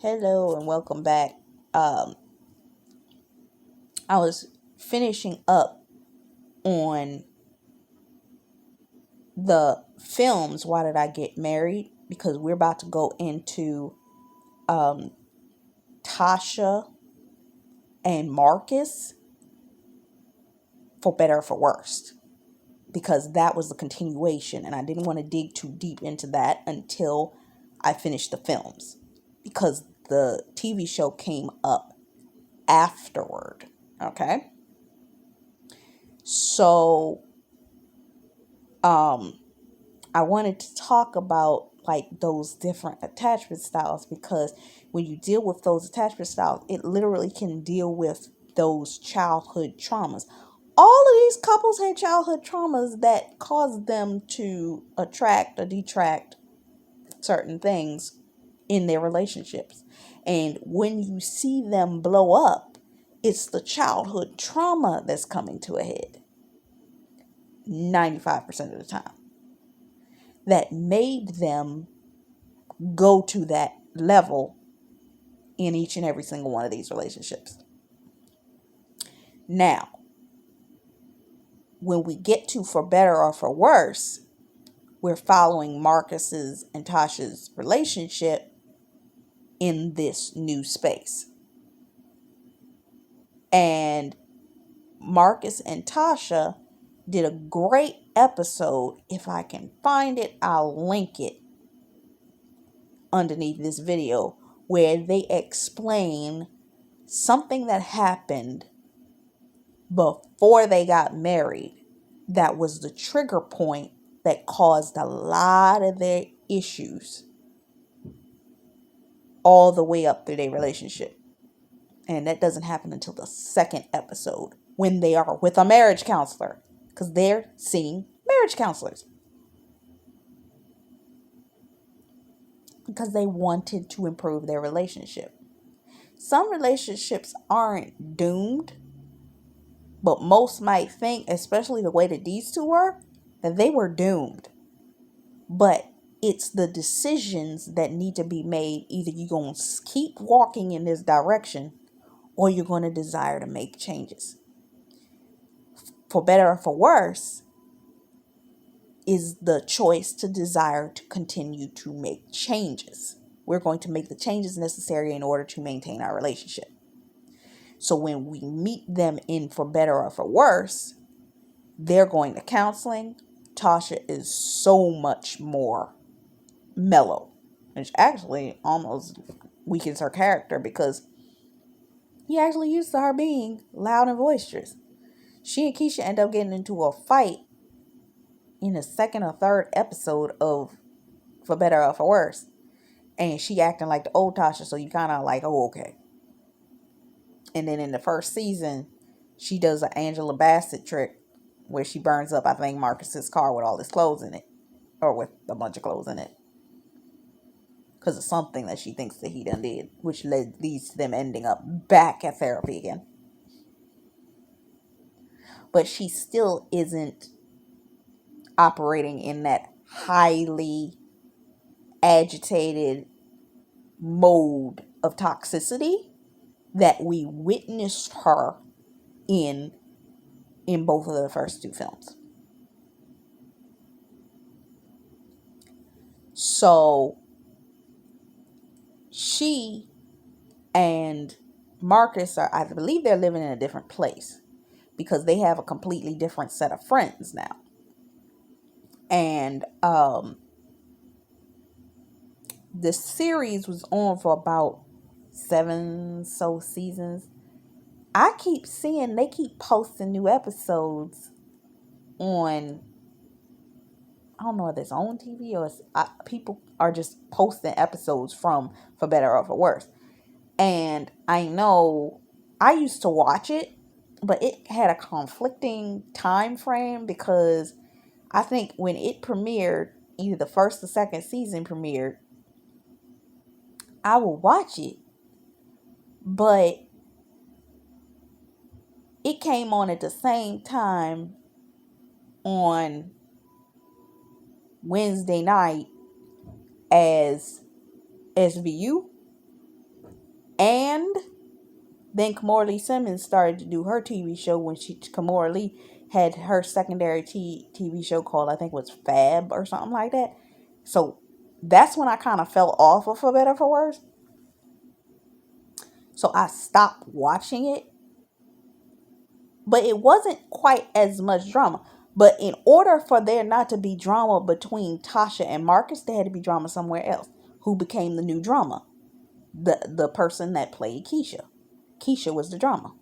Hello and welcome back. Um, I was finishing up on the films. Why did I get married? Because we're about to go into um, Tasha and Marcus, for better or for worse. Because that was the continuation, and I didn't want to dig too deep into that until I finished the films. Because the TV show came up afterward. Okay? So, um, I wanted to talk about like those different attachment styles because when you deal with those attachment styles, it literally can deal with those childhood traumas. All of these couples had childhood traumas that caused them to attract or detract certain things in their relationships. And when you see them blow up, it's the childhood trauma that's coming to a head 95% of the time that made them go to that level in each and every single one of these relationships. Now, when we get to for better or for worse, we're following Marcus's and Tasha's relationship in this new space. And Marcus and Tasha did a great episode. If I can find it, I'll link it underneath this video, where they explain something that happened before they got married that was the trigger point that caused a lot of their issues all the way up through their relationship. And that doesn't happen until the second episode when they are with a marriage counselor, because they're seeing marriage counselors because they wanted to improve their relationship. Some relationships aren't doomed, but most might think, especially the way that these two were, that they were doomed. But it's the decisions that need to be made. Either you're going to keep walking in this direction or you're going to desire to make changes. For better or for worse is the choice to desire to continue to make changes. We're going to make the changes necessary in order to maintain our relationship. So when we meet them in for better or for worse, they're going to counseling. Tasha is so much more mellow, which actually almost weakens her character because he actually used to her being loud and boisterous. She and Keisha end up getting into a fight in the second or third episode of For Better or For Worse, and she acting like the old Tasha, so you kind of like, oh, okay. And then in the first season, she does an Angela Bassett trick where she burns up, I think, Marcus's car with all his clothes in it, or with a bunch of clothes in it, because of something that she thinks that he done did, which leads to them ending up back at therapy again. But she still isn't operating in that highly agitated mode of toxicity that we witnessed her in both of the first two films. So she and Marcus are, I believe they're living in a different place because they have a completely different set of friends now. And the series was on for about 7 so seasons. I keep seeing they keep posting new episodes on, I don't know if it's on TV or people are just posting episodes from For Better or For Worse. And I know I used to watch it, but it had a conflicting time frame because I think when it premiered, either the first or second season premiered, I would watch it, but it came on at the same time on Wednesday night as SVU. And then Kamora Lee Simmons started to do her TV show when Kamora Lee had her secondary TV show called, I think it was Fab or something like that. So that's when I kind of fell off of For Better For Worse. So I stopped watching it, but it wasn't quite as much drama. But in order for there not to be drama between Tasha and Marcus, there had to be drama somewhere else. Who became the new drama? The person that played Keisha. Keisha was the drama.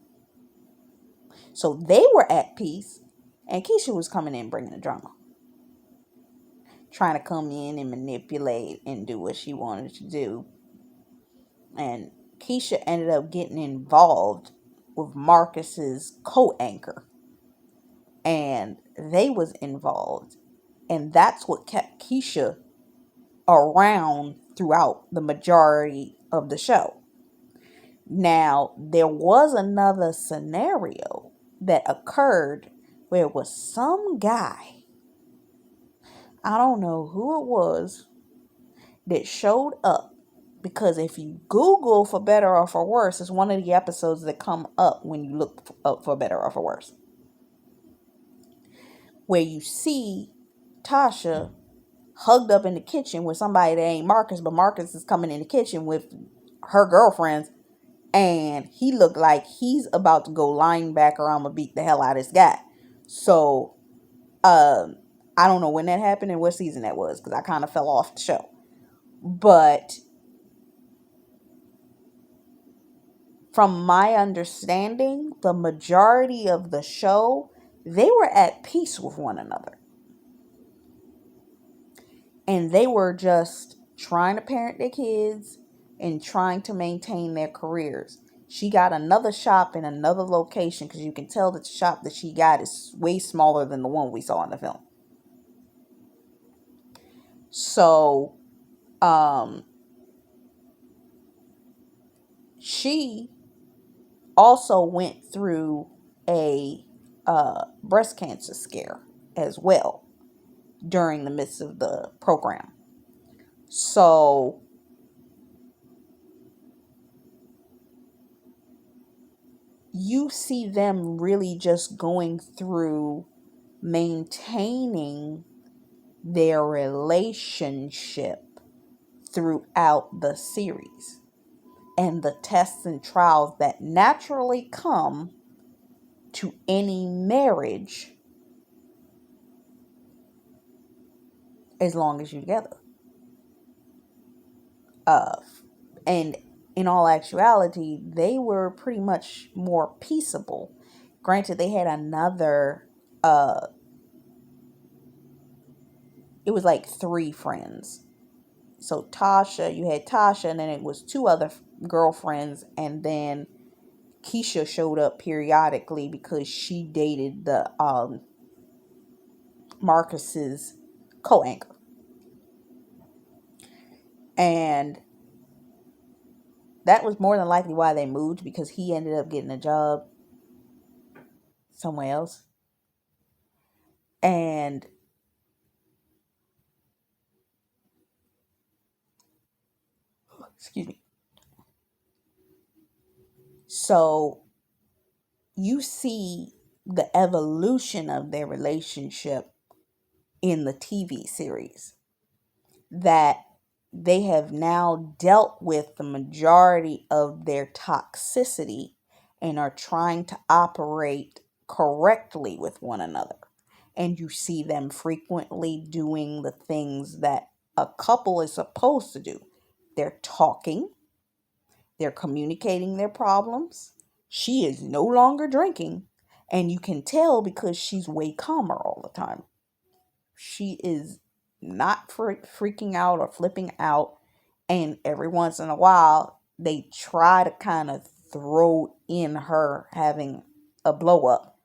So they were at peace, and Keisha was coming in bringing the drama, trying to come in and manipulate and do what she wanted to do. And Keisha ended up getting involved with Marcus's co-anchor, and they was involved, and that's what kept Keisha around throughout the majority of the show. Now, there was another scenario that occurred where it was some guy, I don't know who it was, that showed up. Because if you Google For Better or For Worse, it's one of the episodes that come up when you look up For Better or For Worse, where you see Tasha hugged up in the kitchen with somebody that ain't Marcus, but Marcus is coming in the kitchen with her girlfriends, and he looked like he's about to go linebacker. I'm gonna beat the hell out of this guy. So, I don't know when that happened and what season that was because I kind of fell off the show. But from my understanding, the majority of the show, they were at peace with one another. And they were just trying to parent their kids and trying to maintain their careers. She got another shop in another location because you can tell that the shop that she got is way smaller than the one we saw in the film. So, she also went through a breast cancer scare as well during the midst of the program. So you see them really just going through maintaining their relationship throughout the series and the tests and trials that naturally come to any marriage as long as you're together. And in all actuality, they were pretty much more peaceable. Granted, they had another, it was like three friends. So Tasha, you had Tasha, and then it was two other girlfriends, and then Keisha showed up periodically because she dated the Marcus's co-anchor. And that was more than likely why they moved, because he ended up getting a job somewhere else. And excuse me. So you see the evolution of their relationship in the TV series, that they have now dealt with the majority of their toxicity and are trying to operate correctly with one another. And you see them frequently doing the things that a couple is supposed to do. They're talking, they're communicating their problems. She is no longer drinking, and you can tell because she's way calmer all the time. She is not freaking out or flipping out, and every once in a while they try to kind of throw in her having a blow up,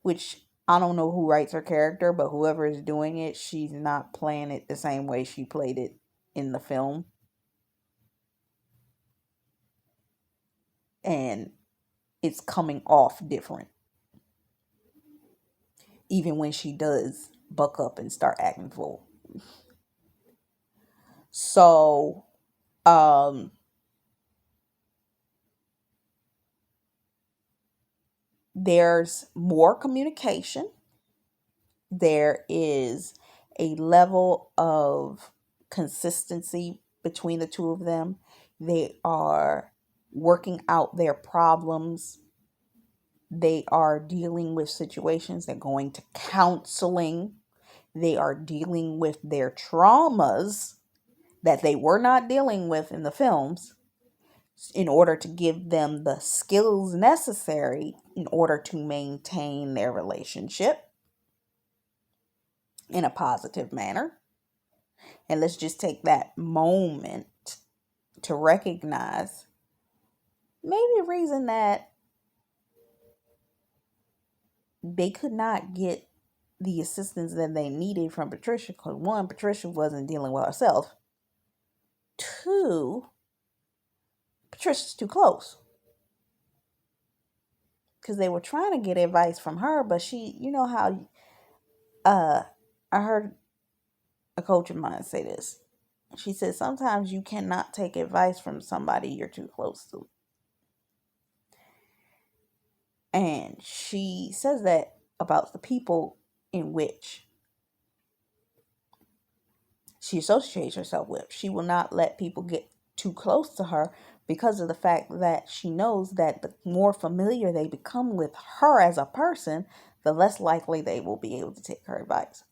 which I don't know who writes her character, but whoever is doing it, she's not playing it the same way she played it in the film. And it's coming off different, even when she does buck up and start acting full. So, um, There's more communication. There is a level of consistency between the two of them. They are working out their problems. They are dealing with situations. They're going to counseling. They are dealing with their traumas that they were not dealing with in the films in order to give them the skills necessary in order to maintain their relationship in a positive manner. And let's just take that moment to recognize maybe a reason that they could not get the assistance that they needed from Patricia, because one, Patricia wasn't dealing with herself. Two, Patricia's too close. Because they were trying to get advice from her, but she, you know how, I heard a coach of mine say this. She said sometimes you cannot take advice from somebody you're too close to. And she says that about the people in which she associates herself with. She will not let people get too close to her because of the fact that she knows that the more familiar they become with her as a person, the less likely they will be able to take her advice.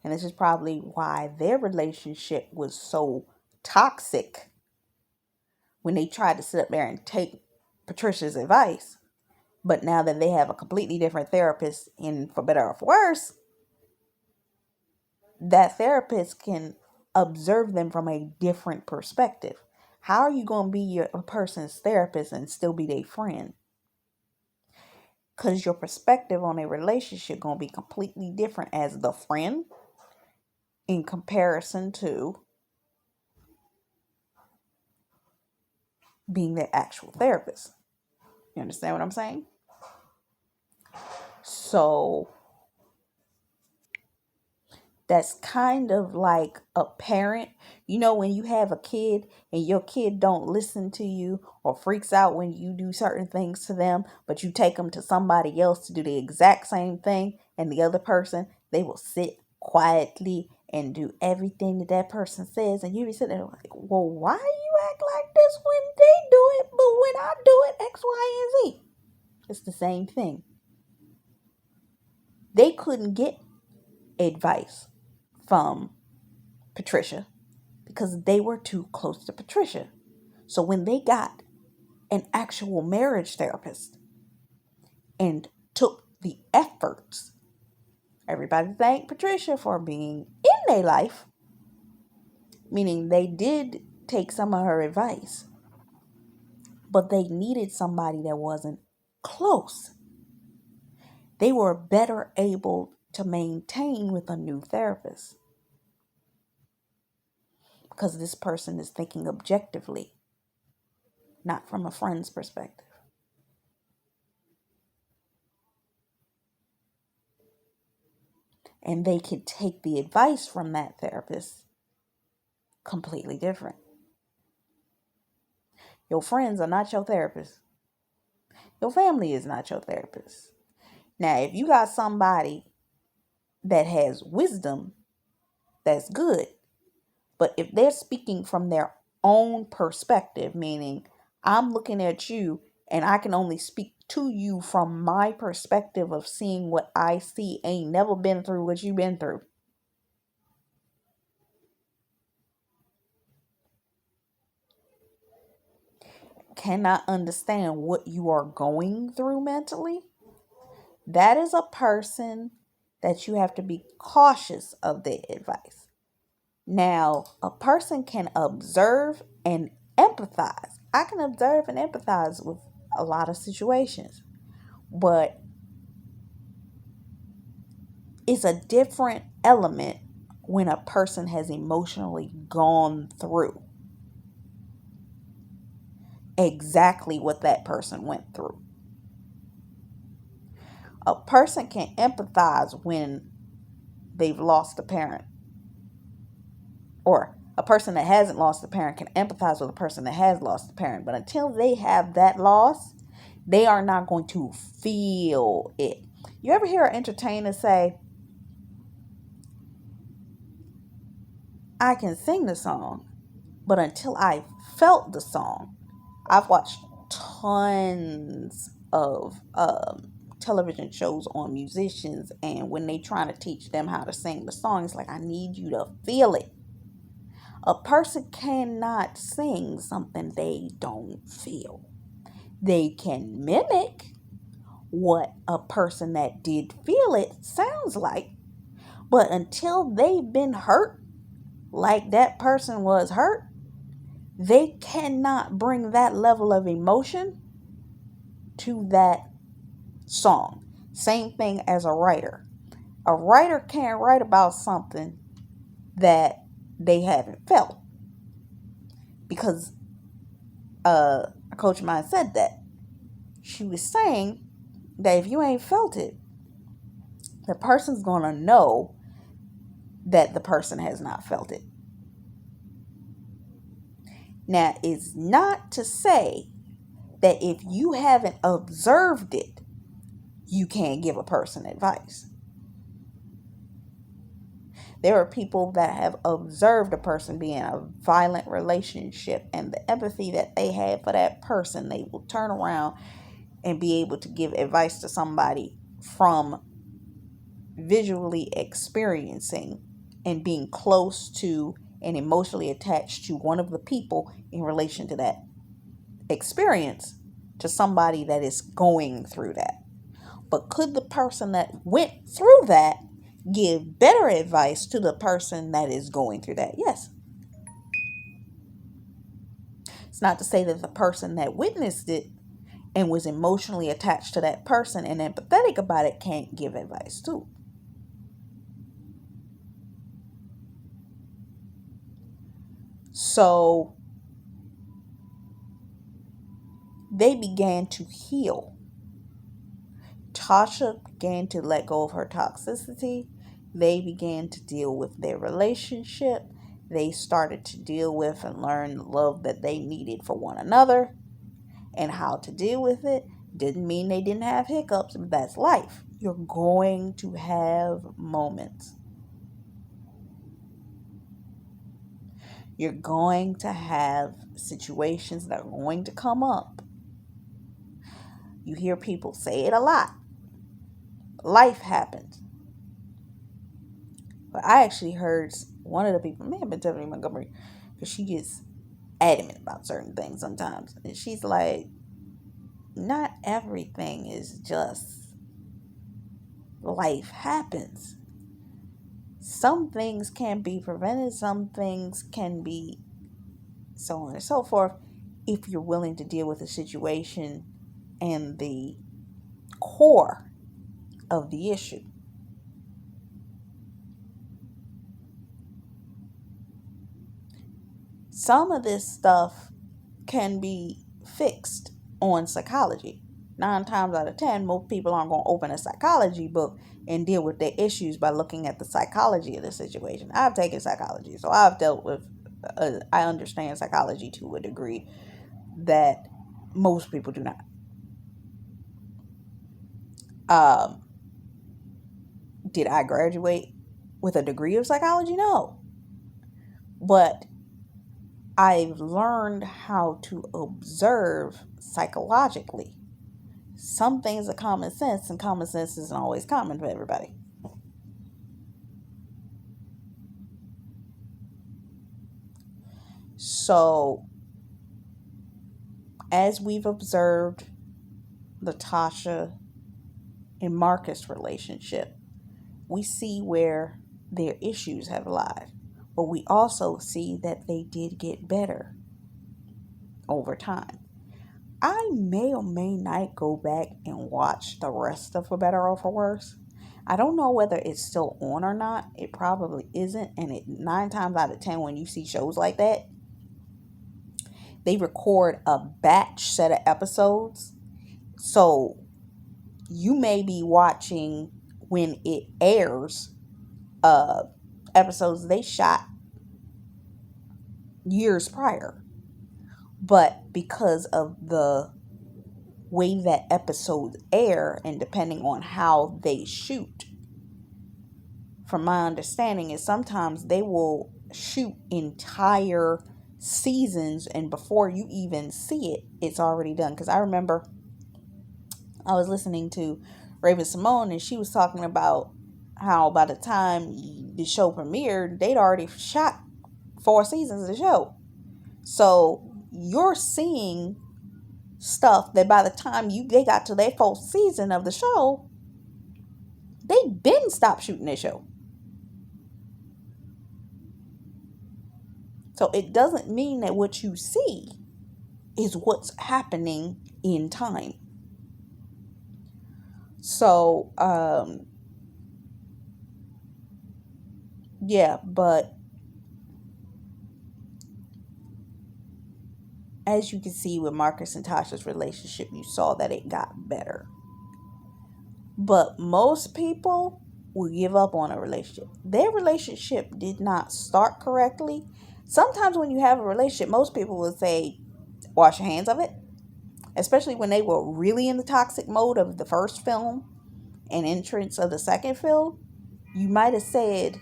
And this is probably why their relationship was so toxic when they tried to sit up there and take Patricia's advice. But now that they have a completely different therapist, and for better or for worse, that therapist can observe them from a different perspective. How are you going to be a person's therapist and still be their friend? Because your perspective on a relationship going to be completely different as the friend in comparison to being the actual therapist. You understand what I'm saying? So that's kind of like a parent. You know, when you have a kid and your kid don't listen to you or freaks out when you do certain things to them, but you take them to somebody else to do the exact same thing, and the other person, they will sit quietly and do everything that that person says, and you be sitting there like, well, why you act like this when they do it, but when I do it, X, Y, and Z? It's the same thing. They couldn't get advice from Patricia because they were too close to Patricia. So when they got an actual marriage therapist and took the efforts, everybody thanked Patricia for being in their life, meaning they did take some of her advice, but they needed somebody that wasn't close. They were better able to maintain with a new therapist because this person is thinking objectively, not from a friend's perspective. And they could take the advice from that therapist completely different. Your friends are not your therapist. Your family is not your therapist. Now, if you got somebody that has wisdom, that's good. But if they're speaking from their own perspective, meaning I'm looking at you and I can only speak to you from my perspective of seeing what I see, ain't never been through what you've been through, cannot understand what you are going through mentally, that is a person that you have to be cautious of their advice. Now, a person can observe and empathize. I can observe and empathize with a lot of situations, but it's a different element when a person has emotionally gone through exactly what that person went through. A person can empathize when they've lost a parent, or A person that hasn't lost a parent can empathize with a person that has lost a parent. But until they have that loss, they are not going to feel it. You ever hear an entertainer say, I can sing the song, but until I felt the song? I've watched tons of television shows on musicians, and when they trying to teach them how to sing the song, it's like, I need you to feel it. A person cannot sing something they don't feel. They can mimic what a person that did feel it sounds like, but until they've been hurt like that person was hurt, they cannot bring that level of emotion to that song. Same thing as a writer. A writer can't write about something that they haven't felt, because a coach of mine said that. She was saying that if you ain't felt it, the person's going to know that the person has not felt it. Now, it's not to say that if you haven't observed it, you can't give a person advice. There are people that have observed a person be in a violent relationship, and the empathy that they have for that person, they will turn around and be able to give advice to somebody from visually experiencing and being close to and emotionally attached to one of the people in relation to that experience, to somebody that is going through that. But could the person that went through that give better advice to the person that is going through that? Yes. It's not to say that the person that witnessed it and was emotionally attached to that person and empathetic about it can't give advice too. So they began to heal. Tasha began to let go of her toxicity. They began to deal with their relationship. They started to deal with and learn the love that they needed for one another and how to deal with it. Didn't mean they didn't have hiccups, but that's life. You're going to have moments. You're going to have situations that are going to come up. You hear people say it a lot. Life happens. But I actually heard one of the people, may have been Tiffany Montgomery, because she gets adamant about certain things sometimes. And she's like, not everything is just life happens. Some things can be prevented, some things can be so on and so forth, if you're willing to deal with the situation and the core of the issue. Some of this stuff can be fixed on psychology. 9 times out of 10, most people aren't going to open a psychology book and deal with their issues by looking at the psychology of the situation. I've taken psychology, so I've dealt with, I understand psychology to a degree that most people do not. Did I graduate with a degree of psychology? No. But I've learned how to observe psychologically. Some things are common sense, and common sense isn't always common for everybody. So, as we've observed the Tasha and Marcus relationship, we see where their issues have lied. But we also see that they did get better over time. I may or may not go back and watch the rest of For Better or For Worse. I don't know whether it's still on or not. It probably isn't. And 9 times out of 10, when you see shows like that, they record a batch set of episodes. So you may be watching, when it airs, episodes they shot years prior. But because of the way that episodes air and depending on how they shoot, from my understanding, is sometimes they will shoot entire seasons and before you even see it, it's already done. Because I remember I was listening to Raven Simone and she was talking about how by the time the show premiered, they'd already shot 4 seasons of the show. So you're seeing stuff that by the time they got to their 4th season of the show, they been stopped shooting their show. So it doesn't mean that what you see is what's happening in time. So yeah, but as you can see with Marcus and Tasha's relationship, you saw that it got better. But most people will give up on a relationship. Their relationship did not start correctly. Sometimes when you have a relationship, most people will say, wash your hands of it. Especially when they were really in the toxic mode of the first film and entrance of the second film. You might have said,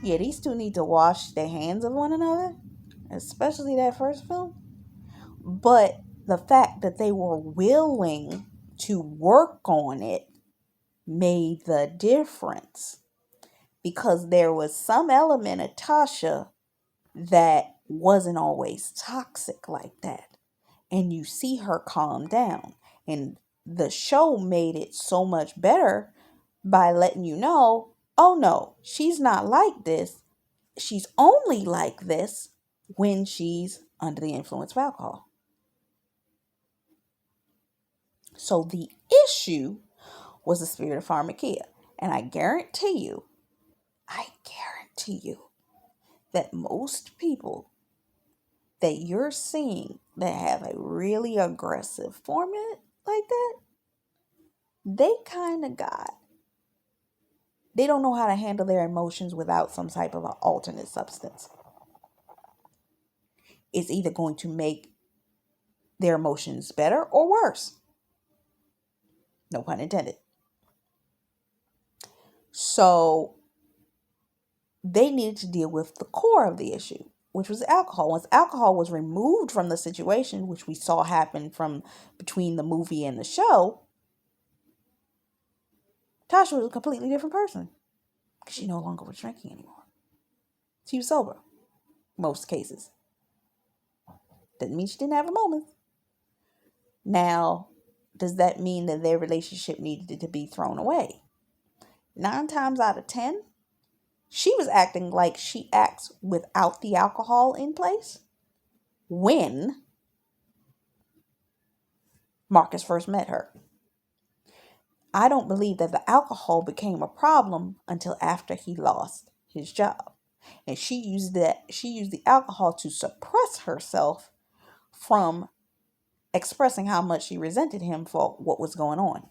yeah, these two need to wash their hands of one another. Especially that first film. But the fact that they were willing to work on it made the difference, because there was some element of Tasha that wasn't always toxic like that, and you see her calm down, and the show made it so much better by letting you know, oh no, she's not like this, she's only like this when she's under the influence of alcohol. So the issue was the spirit of pharmakia. And I guarantee you that most people that you're seeing that have a really aggressive format like that, they don't know how to handle their emotions without some type of an alternate substance. It's either going to make their emotions better or worse. No pun intended. So they needed to deal with the core of the issue, which was alcohol. Once alcohol was removed from the situation, which we saw happen from between the movie and the show, Tasha was a completely different person because she no longer was drinking anymore. She was sober, most cases. Doesn't mean she didn't have her moments. Now, does that mean that their relationship needed to be thrown away? 9 times out of 10, she was acting like she acts without the alcohol in place when Marcus first met her. I don't believe that the alcohol became a problem until after he lost his job. And she used the alcohol to suppress herself from expressing how much she resented him for what was going on.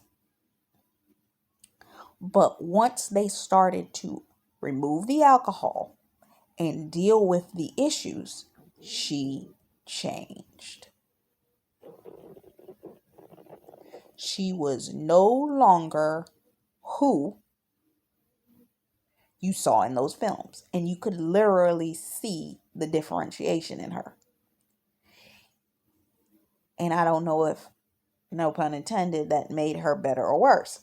But once they started to remove the alcohol and deal with the issues, she changed. She was no longer who you saw in those films. And you could literally see the differentiation in her. And I don't know if, no pun intended, that made her better or worse.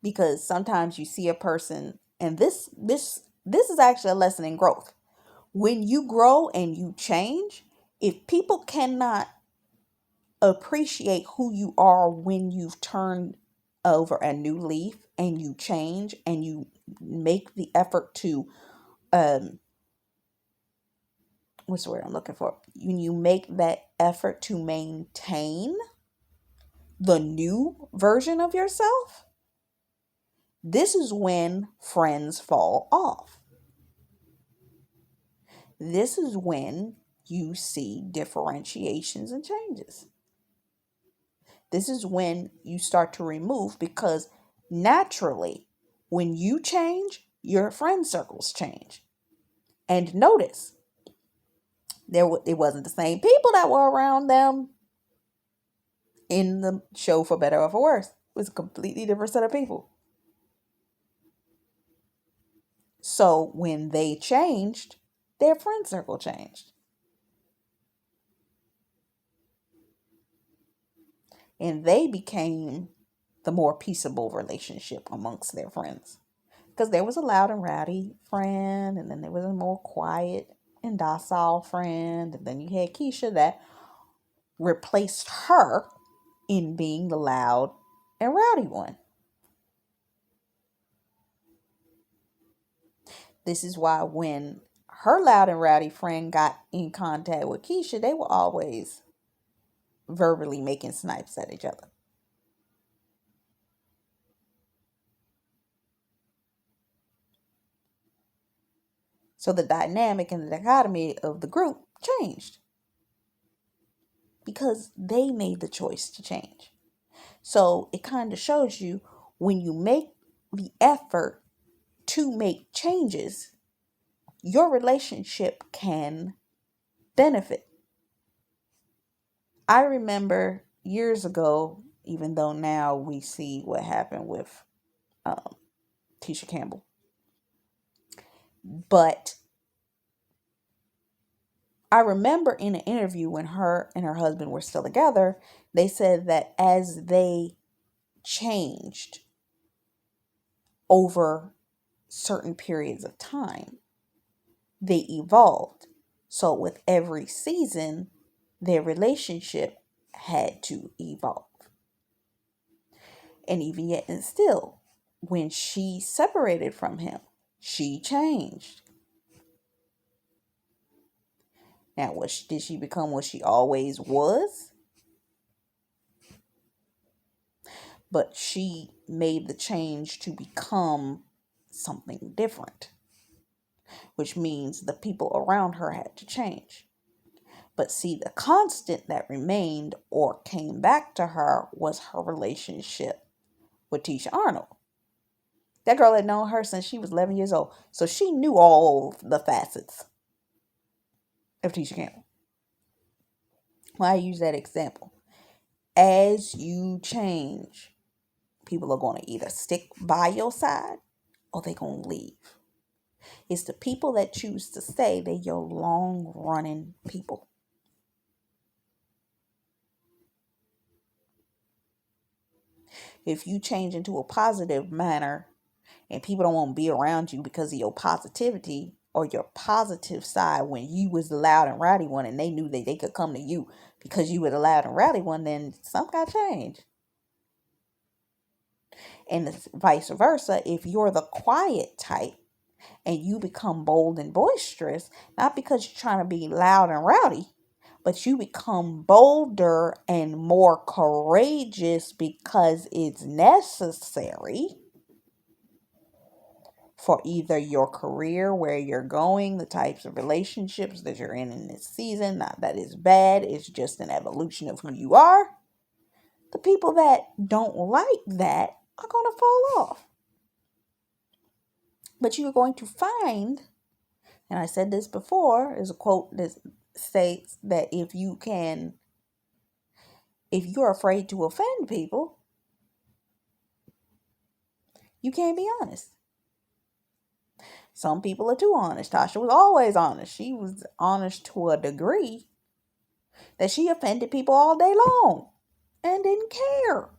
Because sometimes you see a person, and this is actually a lesson in growth. When you grow and you change, if people cannot appreciate who you are when you've turned over a new leaf and you change and you make the effort to what's the word I'm looking for? When you make that effort to maintain the new version of yourself, this is when friends fall off. This is when you see differentiations and changes. This is when you start to remove, because Naturally, when you change, your friend circles change. And notice, it wasn't the same people that were around them in the show, for better or for worse. It was a completely different set of people. So when they changed, their friend circle changed. And they became the more peaceable relationship amongst their friends. Because there was a loud and rowdy friend, and then there was a more quiet and docile friend, and then you had Keisha that replaced her in being the loud and rowdy one. This is why when her loud and rowdy friend got in contact with Keisha, they were always verbally making snipes at each other. So the dynamic and the dichotomy of the group changed because they made the choice to change. So it kind of shows you when you make the effort to make changes, your relationship can benefit. I remember years ago, even though now we see what happened with Tisha Campbell, but I remember in an interview when her and her husband were still together, they said that as they changed over certain periods of time, they evolved. So with every season, their relationship had to evolve. And even yet and still, when she separated from him, she changed. Now, did she become what she always was? But she made the change to become something different, which means the people around her had to change. But see, the constant that remained or came back to her was her relationship with Tisha Arnold. That girl had known her since she was 11 years old. So she knew all the facets of Tisha Campbell. Why I use that example? As you change, people are going to either stick by your side or they're going to leave. It's the people that choose to stay, they're your long running people. If you change into a positive manner and people don't want to be around you because of your positivity or your positive side when you was the loud and rowdy one and they knew that they could come to you because you were the loud and rowdy one, then something got changed. And vice versa, if you're the quiet type and you become bold and boisterous, not because you're trying to be loud and rowdy, but you become bolder and more courageous because it's necessary for either your career, where you're going, the types of relationships that you're in this season. Not that it's bad, it's just an evolution of who you are. The people that don't like that are going to fall off. But you're going to find, and I said this before, there's a quote that states that if you're afraid to offend people, you can't be honest. Some people are too honest. Tasha was always honest. She was honest to a degree that she offended people all day long and didn't care.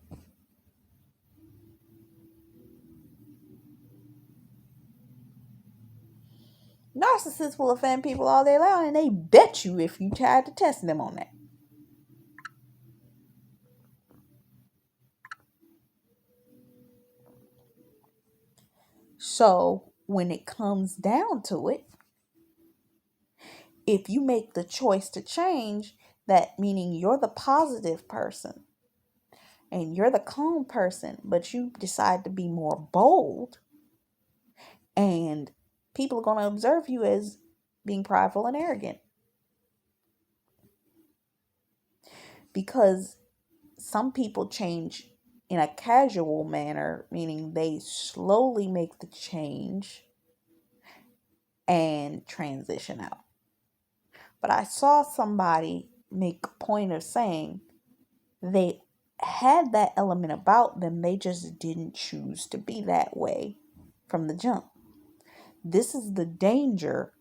Narcissists will offend people all day long and they bet you if you tried to test them on that. So when it comes down to it, if you make the choice to change, that meaning you're the positive person and you're the calm person, but you decide to be more bold, and people are going to observe you as being prideful and arrogant. Because some people change in a casual manner, meaning they slowly make the change and transition out. But I saw somebody make a point of saying they had that element about them, they just didn't choose to be that way from the jump. This is the danger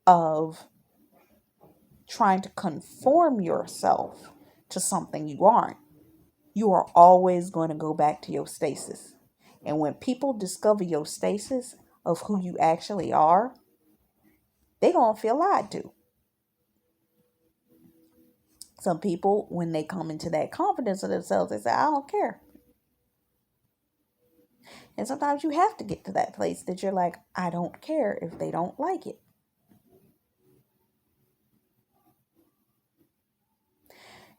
of trying to conform yourself to something you aren't. You are always going to go back to your stasis. And when people discover your stasis of who you actually are, they don't feel lied to. Some people, when they come into that confidence of themselves, they say, I don't care. And sometimes you have to get to that place that you're like, I don't care if they don't like it.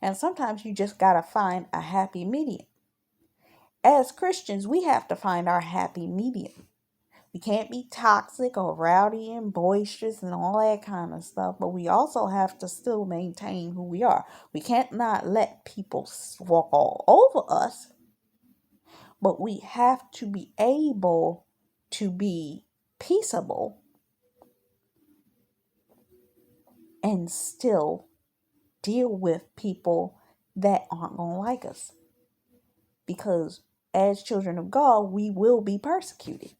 And sometimes you just got to find a happy medium. As Christians, we have to find our happy medium. We can't be toxic or rowdy and boisterous and all that kind of stuff, but we also have to still maintain who we are. We can't not let people walk all over us, but we have to be able to be peaceable and still deal with people that aren't going to like us. Because as children of God, we will be persecuted.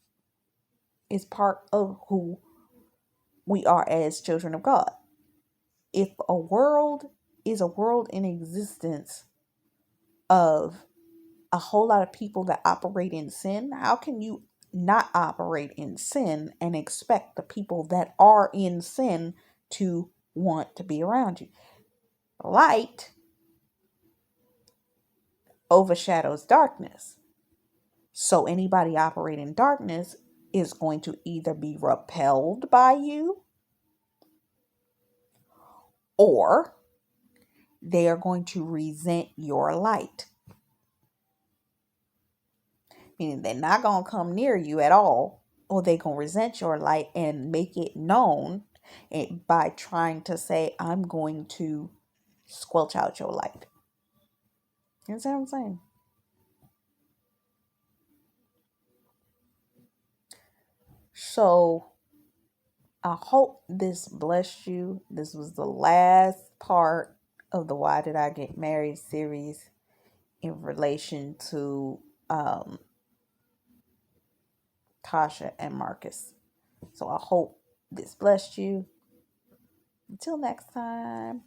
It's part of who we are as children of God. If a world is a world in existence of a whole lot of people that operate in sin, how can you not operate in sin and expect the people that are in sin to want to be around you? Light overshadows darkness. So anybody operating in darkness is going to either be repelled by you or they are going to resent your light. Meaning they're not going to come near you at all, or they're going to resent your light and make it known by trying to say, I'm going to squelch out your light. You understand what I'm saying? So I hope this blessed you. This was the last part of the Why Did I Get Married series in relation to Tasha and Marcus. So I hope this blessed you. Until next time.